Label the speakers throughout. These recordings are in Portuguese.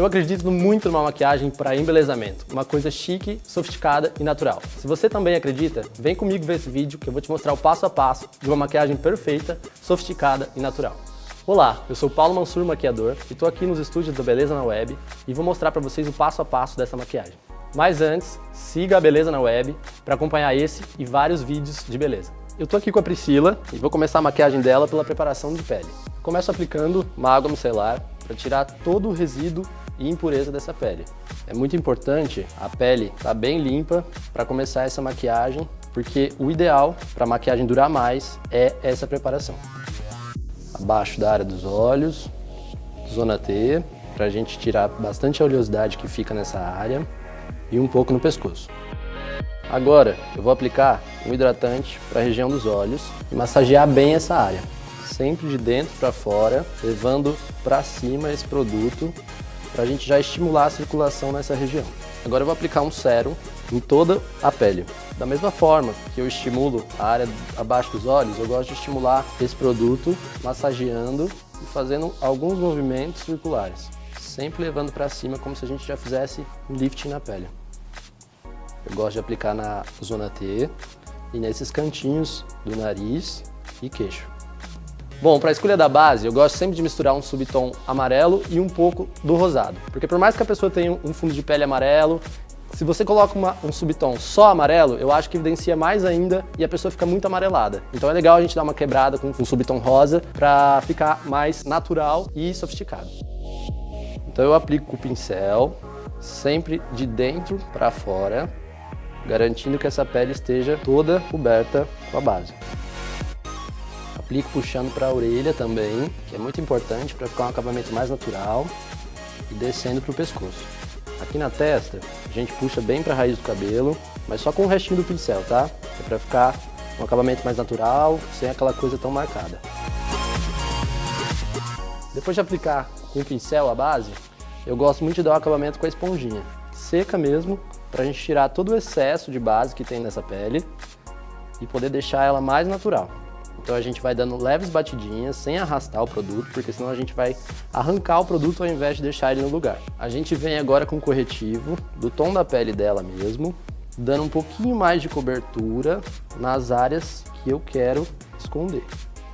Speaker 1: Eu acredito muito numa maquiagem para embelezamento, uma coisa chique, sofisticada e natural. Se você também acredita, vem comigo ver esse vídeo que eu vou te mostrar o passo a passo de uma maquiagem perfeita, sofisticada e natural. Olá, eu sou Paulo Mansur, maquiador, e estou aqui nos estúdios da Beleza na Web e vou mostrar para vocês o passo a passo dessa maquiagem. Mas antes, siga a Beleza na Web para acompanhar esse e vários vídeos de beleza. Eu estou aqui com a Priscila e vou começar a maquiagem dela pela preparação de pele. Começo aplicando uma água micelar para tirar todo o resíduo e impureza dessa pele. É muito importante a pele estar bem limpa para começar essa maquiagem, porque o ideal para a maquiagem durar mais é essa preparação. Abaixo da área dos olhos, zona T, para a gente tirar bastante a oleosidade que fica nessa área e um pouco no pescoço. Agora eu vou aplicar um hidratante para a região dos olhos e massagear bem essa área, sempre de dentro para fora, levando para cima esse produto para a gente já estimular a circulação nessa região. Agora eu vou aplicar um sérum em toda a pele. Da mesma forma que eu estimulo a área abaixo dos olhos, eu gosto de estimular esse produto massageando e fazendo alguns movimentos circulares, sempre levando para cima como se a gente já fizesse um lifting na pele. Eu gosto de aplicar na zona T e nesses cantinhos do nariz e queixo. Bom, para a escolha da base, eu gosto sempre de misturar um subtom amarelo e um pouco do rosado. Porque por mais que a pessoa tenha um fundo de pele amarelo, se você coloca um subtom só amarelo, eu acho que evidencia mais ainda e a pessoa fica muito amarelada. Então é legal a gente dar uma quebrada com um subtom rosa para ficar mais natural e sofisticado. Então eu aplico com o pincel, sempre de dentro para fora, garantindo que essa pele esteja toda coberta com a base. Aplico puxando para a orelha também, que é muito importante para ficar um acabamento mais natural, e descendo para o pescoço. Aqui na testa, a gente puxa bem para a raiz do cabelo, mas só com o restinho do pincel, tá? É para ficar um acabamento mais natural, sem aquela coisa tão marcada. Depois de aplicar com o pincel a base, eu gosto muito de dar o acabamento com a esponjinha, seca mesmo, para a gente tirar todo o excesso de base que tem nessa pele e poder deixar ela mais natural. Então a gente vai dando leves batidinhas, sem arrastar o produto, porque senão a gente vai arrancar o produto ao invés de deixar ele no lugar. A gente vem agora com o corretivo, do tom da pele dela mesmo, dando um pouquinho mais de cobertura nas áreas que eu quero esconder.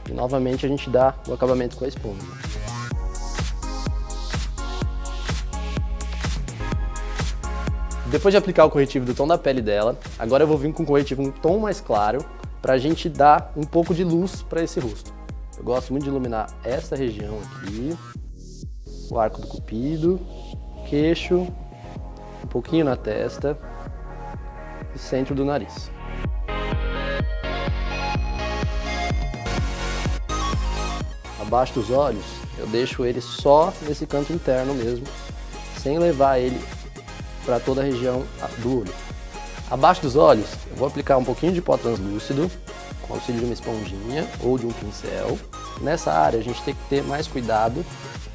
Speaker 1: E novamente a gente dá o acabamento com a esponja. Depois de aplicar o corretivo do tom da pele dela, agora eu vou vir com o corretivo um tom mais claro, para a gente dar um pouco de luz para esse rosto. Eu gosto muito de iluminar essa região aqui, o arco do cupido, queixo, um pouquinho na testa e centro do nariz. Abaixo dos olhos, eu deixo ele só nesse canto interno mesmo, sem levar ele para toda a região do olho. Abaixo dos olhos, eu vou aplicar um pouquinho de pó translúcido, com auxílio de uma esponjinha ou de um pincel. Nessa área a gente tem que ter mais cuidado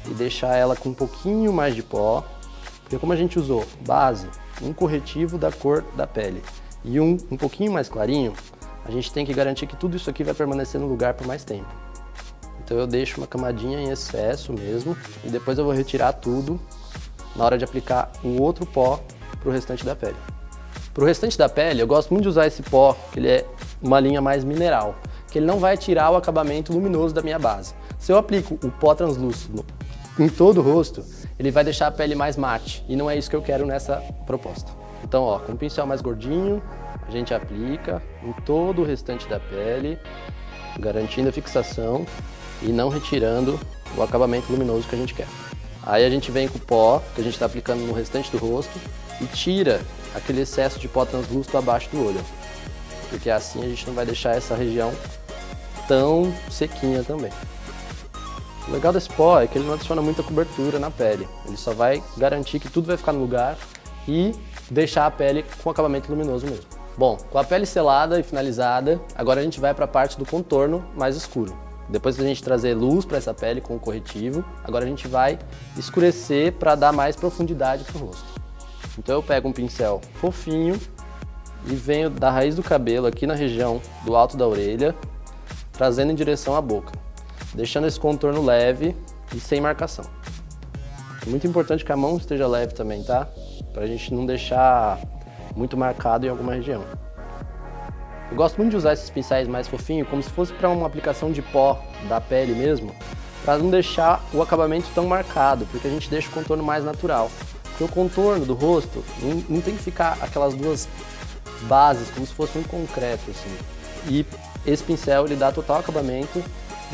Speaker 1: e deixar ela com um pouquinho mais de pó, porque como a gente usou base, um corretivo da cor da pele e um pouquinho mais clarinho, a gente tem que garantir que tudo isso aqui vai permanecer no lugar por mais tempo. Então eu deixo uma camadinha em excesso mesmo e depois eu vou retirar tudo na hora de aplicar um outro pó para o restante da pele. Para o restante da pele, eu gosto muito de usar esse pó, que ele é uma linha mais mineral, que ele não vai tirar o acabamento luminoso da minha base. Se eu aplico o pó translúcido em todo o rosto, ele vai deixar a pele mais mate, e não é isso que eu quero nessa proposta. Então, ó, com um pincel mais gordinho, a gente aplica em todo o restante da pele, garantindo a fixação e não retirando o acabamento luminoso que a gente quer. Aí a gente vem com o pó, que a gente está aplicando no restante do rosto, e tira aquele excesso de pó translúcido abaixo do olho, porque assim a gente não vai deixar essa região tão sequinha também. O legal desse pó é que ele não adiciona muita cobertura na pele, ele só vai garantir que tudo vai ficar no lugar e deixar a pele com acabamento luminoso mesmo. Bom, com a pele selada e finalizada, agora a gente vai para a parte do contorno mais escuro. Depois da gente trazer luz para essa pele com o corretivo, agora a gente vai escurecer para dar mais profundidade para o rosto. Então eu pego um pincel fofinho e venho da raiz do cabelo aqui na região do alto da orelha, trazendo em direção à boca, deixando esse contorno leve e sem marcação. Muito importante que a mão esteja leve também, tá? Pra gente não deixar muito marcado em alguma região. Eu gosto muito de usar esses pincéis mais fofinhos, como se fosse para uma aplicação de pó da pele mesmo, para não deixar o acabamento tão marcado, porque a gente deixa o contorno mais natural. Porque o contorno do rosto não tem que ficar aquelas duas bases, como se fosse um concreto, assim. E esse pincel, ele dá total acabamento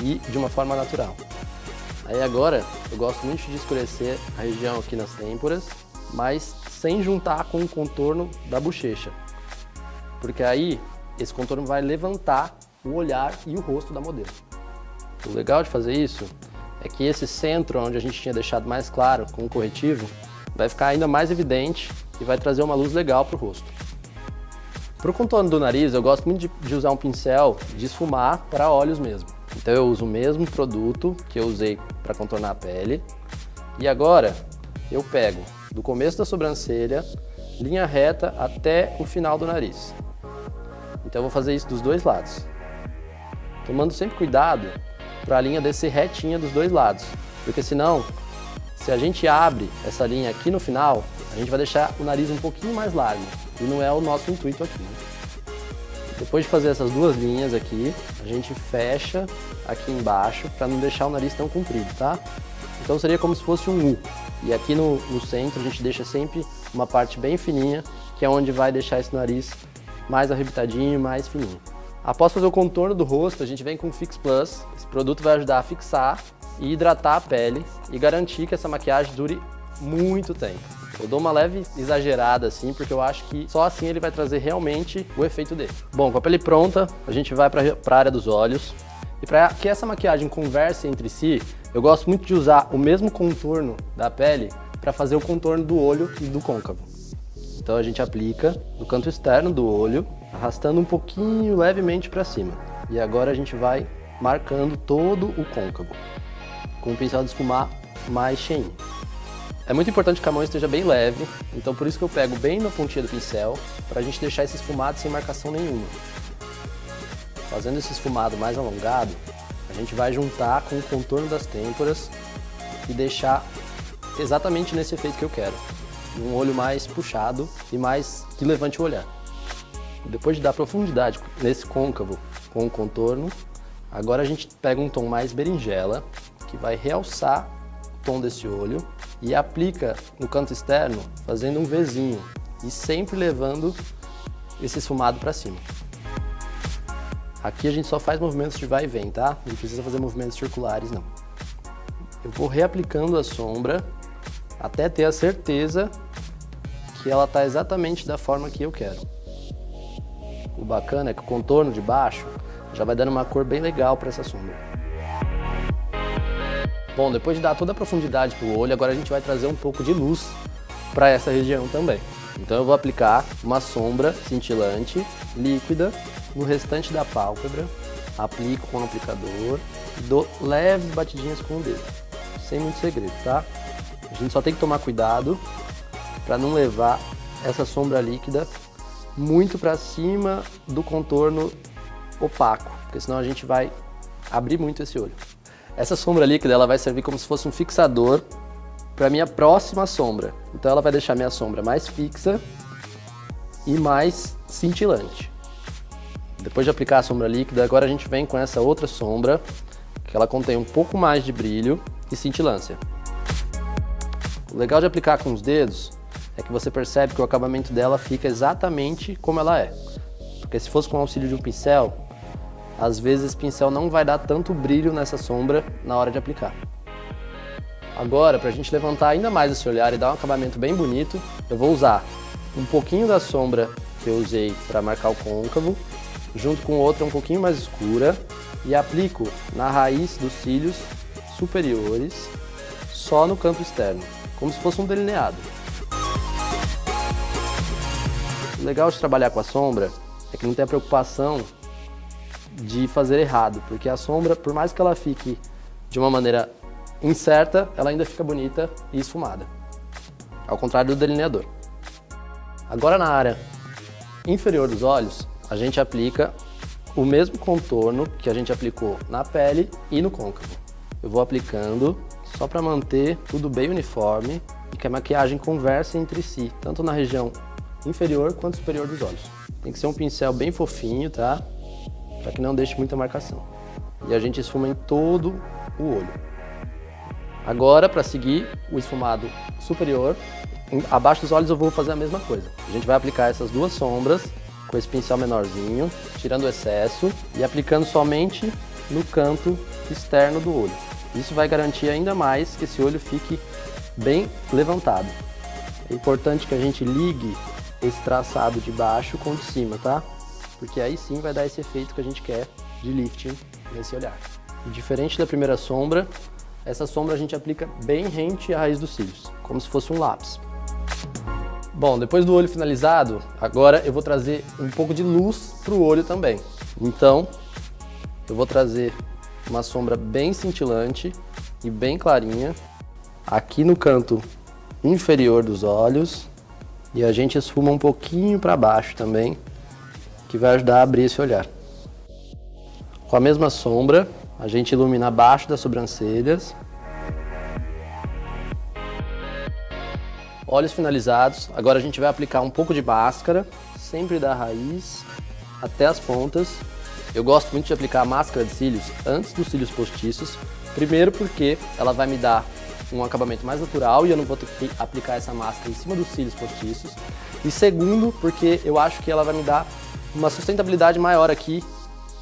Speaker 1: e de uma forma natural. Aí agora, eu gosto muito de escurecer a região aqui nas têmporas, mas sem juntar com o contorno da bochecha. Porque aí, esse contorno vai levantar o olhar e o rosto da modelo. O legal de fazer isso é que esse centro, onde a gente tinha deixado mais claro com o corretivo, vai ficar ainda mais evidente e vai trazer uma luz legal para o rosto. Para o contorno do nariz, eu gosto muito de usar um pincel de esfumar para olhos mesmo. Então eu uso o mesmo produto que eu usei para contornar a pele. E agora eu pego do começo da sobrancelha, linha reta até o final do nariz. Então eu vou fazer isso dos dois lados. Tomando sempre cuidado para a linha descer retinha dos dois lados. Porque senão, se a gente abre essa linha aqui no final, a gente vai deixar o nariz um pouquinho mais largo. E não é o nosso intuito aqui, né? Depois de fazer essas duas linhas aqui, a gente fecha aqui embaixo para não deixar o nariz tão comprido, tá? Então seria como se fosse um U. E aqui no centro a gente deixa sempre uma parte bem fininha, que é onde vai deixar esse nariz mais arrebitadinho, mais fininho. Após fazer o contorno do rosto, a gente vem com o Fix Plus. Esse produto vai ajudar a fixar e hidratar a pele e garantir que essa maquiagem dure muito tempo. Eu dou uma leve exagerada assim, porque eu acho que só assim ele vai trazer realmente o efeito dele. Bom, com a pele pronta, a gente vai para a área dos olhos. E para que essa maquiagem converse entre si, eu gosto muito de usar o mesmo contorno da pele para fazer o contorno do olho e do côncavo. Então a gente aplica no canto externo do olho, arrastando um pouquinho levemente para cima. E agora a gente vai marcando todo o côncavo, com o pincel de esfumar mais cheinho. É muito importante que a mão esteja bem leve, então por isso que eu pego bem na pontinha do pincel, para a gente deixar esse esfumado sem marcação nenhuma. Fazendo esse esfumado mais alongado, a gente vai juntar com o contorno das têmporas e deixar exatamente nesse efeito que eu quero. Um olho mais puxado e mais que levante o olhar. Depois de dar profundidade nesse côncavo com o contorno, agora a gente pega um tom mais berinjela, que vai realçar o tom desse olho e aplica no canto externo, fazendo um Vzinho e sempre levando esse esfumado para cima. Aqui a gente só faz movimentos de vai e vem, tá? Não precisa fazer movimentos circulares, não. Eu vou reaplicando a sombra até ter a certeza que ela está exatamente da forma que eu quero. O bacana é que o contorno de baixo já vai dando uma cor bem legal para essa sombra. Bom, depois de dar toda a profundidade para o olho, agora a gente vai trazer um pouco de luz para essa região também. Então eu vou aplicar uma sombra cintilante, líquida, no restante da pálpebra, aplico com o aplicador e dou leves batidinhas com o dedo, sem muito segredo, tá? A gente só tem que tomar cuidado para não levar essa sombra líquida muito para cima do contorno opaco, porque senão a gente vai abrir muito esse olho. Essa sombra líquida ela vai servir como se fosse um fixador para a minha próxima sombra. Então ela vai deixar minha sombra mais fixa e mais cintilante. Depois de aplicar a sombra líquida, agora a gente vem com essa outra sombra, que ela contém um pouco mais de brilho e cintilância. O legal de aplicar com os dedos é que você percebe que o acabamento dela fica exatamente como ela é. Porque se fosse com o auxílio de um pincel, às vezes esse pincel não vai dar tanto brilho nessa sombra na hora de aplicar. Agora, para a gente levantar ainda mais esse olhar e dar um acabamento bem bonito, eu vou usar um pouquinho da sombra que eu usei para marcar o côncavo, junto com outra um pouquinho mais escura, e aplico na raiz dos cílios superiores, só no canto externo, como se fosse um delineado. O legal de trabalhar com a sombra é que não tem a preocupação de fazer errado, porque a sombra, por mais que ela fique de uma maneira incerta, ela ainda fica bonita e esfumada, ao contrário do delineador. Agora na área inferior dos olhos, a gente aplica o mesmo contorno que a gente aplicou na pele e no côncavo. Eu vou aplicando só para manter tudo bem uniforme e que a maquiagem converse entre si, tanto na região inferior quanto superior dos olhos. Tem que ser um pincel bem fofinho, tá? Para que não deixe muita marcação. E a gente esfuma em todo o olho. Agora, para seguir o esfumado superior, abaixo dos olhos eu vou fazer a mesma coisa. A gente vai aplicar essas duas sombras com esse pincel menorzinho, tirando o excesso e aplicando somente no canto externo do olho. Isso vai garantir ainda mais que esse olho fique bem levantado. É importante que a gente ligue esse traçado de baixo com o de cima, tá? Porque aí sim vai dar esse efeito que a gente quer de lifting nesse olhar. E diferente da primeira sombra, essa sombra a gente aplica bem rente à raiz dos cílios, como se fosse um lápis. Bom, depois do olho finalizado, agora eu vou trazer um pouco de luz para o olho também. Então, eu vou trazer uma sombra bem cintilante e bem clarinha aqui no canto inferior dos olhos e a gente esfuma um pouquinho para baixo também, que vai ajudar a abrir esse olhar. Com a mesma sombra, a gente ilumina abaixo das sobrancelhas. Olhos finalizados, agora a gente vai aplicar um pouco de máscara, sempre da raiz até as pontas. Eu gosto muito de aplicar a máscara de cílios antes dos cílios postiços, primeiro porque ela vai me dar um acabamento mais natural e eu não vou ter que aplicar essa máscara em cima dos cílios postiços. E segundo, porque eu acho que ela vai me dar uma sustentabilidade maior aqui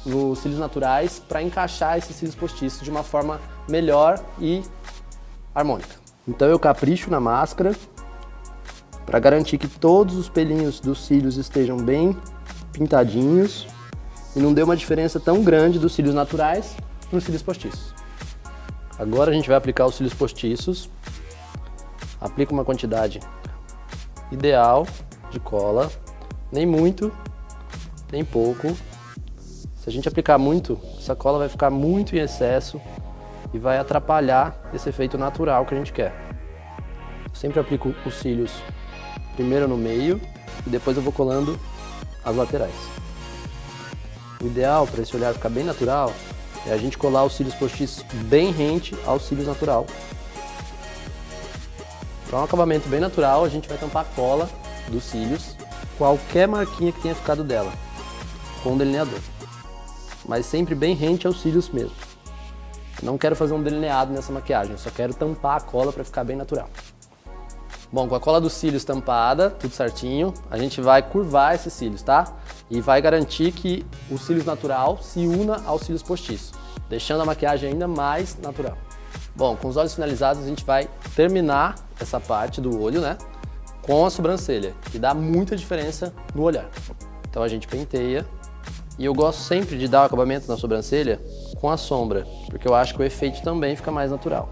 Speaker 1: nos cílios naturais para encaixar esses cílios postiços de uma forma melhor e harmônica. Então eu capricho na máscara para garantir que todos os pelinhos dos cílios estejam bem pintadinhos e não dê uma diferença tão grande dos cílios naturais para os cílios postiços. Agora a gente vai aplicar os cílios postiços. Aplica uma quantidade ideal de cola, nem muito, nem pouco. Se a gente aplicar muito, essa cola vai ficar muito em excesso e vai atrapalhar esse efeito natural que a gente quer. Eu sempre aplico os cílios primeiro no meio e depois eu vou colando as laterais. O ideal para esse olhar ficar bem natural é a gente colar os cílios postiços bem rente aos cílios natural. Para um acabamento bem natural, a gente vai tampar a cola dos cílios, qualquer marquinha que tenha ficado dela, com um delineador. Mas sempre bem rente aos cílios mesmo. Não quero fazer um delineado nessa maquiagem, eu só quero tampar a cola para ficar bem natural. Bom, com a cola dos cílios tampada, tudo certinho, a gente vai curvar esses cílios, tá? E vai garantir que o cílios natural se una aos cílios postiços, deixando a maquiagem ainda mais natural. Bom, com os olhos finalizados a gente vai terminar essa parte do olho, né? Com a sobrancelha, que dá muita diferença no olhar. Então a gente penteia e eu gosto sempre de dar o acabamento na sobrancelha com a sombra, porque eu acho que o efeito também fica mais natural.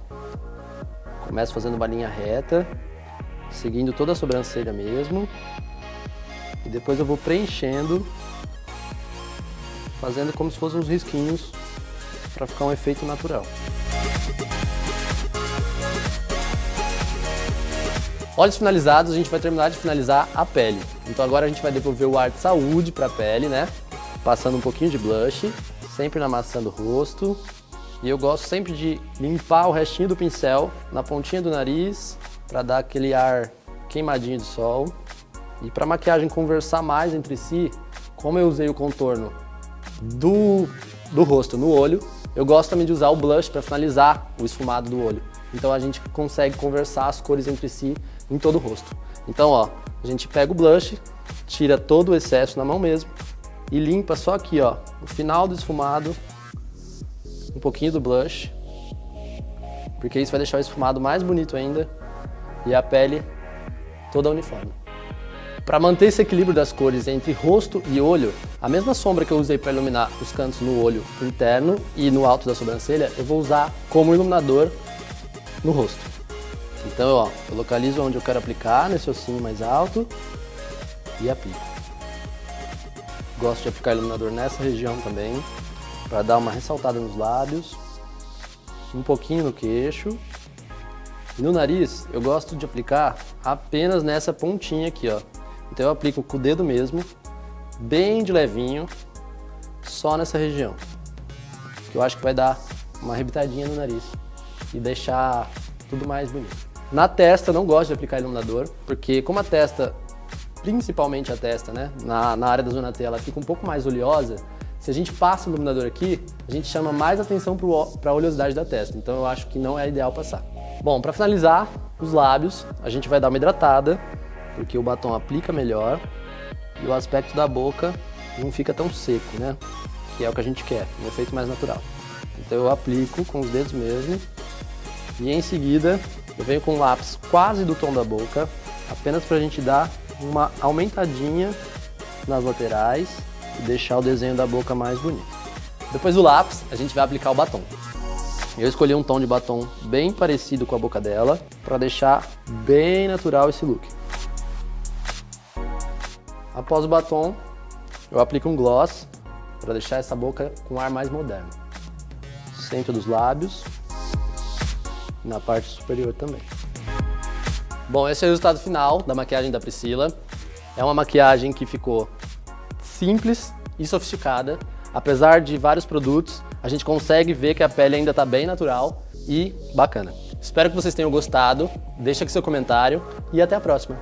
Speaker 1: Começo fazendo uma linha reta, seguindo toda a sobrancelha mesmo. E depois eu vou preenchendo, fazendo como se fossem uns risquinhos para ficar um efeito natural. Olhos finalizados, a gente vai terminar de finalizar a pele. Então agora a gente vai devolver o ar de saúde para a pele, né? Passando um pouquinho de blush, sempre na maçã do rosto. E eu gosto sempre de limpar o restinho do pincel na pontinha do nariz, para dar aquele ar queimadinho de sol. E para a maquiagem conversar mais entre si, como eu usei o contorno do rosto no olho, eu gosto também de usar o blush para finalizar o esfumado do olho. Então a gente consegue conversar as cores entre si em todo o rosto. Então ó, a gente pega o blush, tira todo o excesso na mão mesmo e limpa só aqui ó, no final do esfumado, um pouquinho do blush, porque isso vai deixar o esfumado mais bonito ainda e a pele toda uniforme. Para manter esse equilíbrio das cores entre rosto e olho, a mesma sombra que eu usei para iluminar os cantos no olho interno e no alto da sobrancelha, eu vou usar como iluminador no rosto. Então, ó, eu localizo onde eu quero aplicar, nesse ossinho mais alto, e aplico. Gosto de aplicar iluminador nessa região também, para dar uma ressaltada nos lábios, um pouquinho no queixo. E no nariz, eu gosto de aplicar apenas nessa pontinha aqui, ó. Então eu aplico com o dedo mesmo, bem de levinho, só nessa região. Que eu acho que vai dar uma arrebitadinha no nariz. e deixar tudo mais bonito. Na testa, eu não gosto de aplicar iluminador, porque como a testa, principalmente a testa, né, na área da zona T, ela fica um pouco mais oleosa, se a gente passa o iluminador aqui, a gente chama mais atenção para a oleosidade da testa, então eu acho que não é ideal passar. Bom, para finalizar, os lábios, a gente vai dar uma hidratada, porque o batom aplica melhor e o aspecto da boca não fica tão seco, né? Que é o que a gente quer, um efeito mais natural. Então eu aplico com os dedos mesmo e em seguida eu venho com o lápis quase do tom da boca, apenas para a gente dar uma aumentadinha nas laterais e deixar o desenho da boca mais bonito. Depois do lápis, a gente vai aplicar o batom. Eu escolhi um tom de batom bem parecido com a boca dela, para deixar bem natural esse look. Após o batom, eu aplico um gloss, para deixar essa boca com um ar mais moderno. Centro dos lábios, na parte superior também. Bom, esse é o resultado final da maquiagem da Priscila. É uma maquiagem que ficou simples e sofisticada. Apesar de vários produtos, a gente consegue ver que a pele ainda está bem natural e bacana. Espero que vocês tenham gostado. Deixa aqui seu comentário e até a próxima.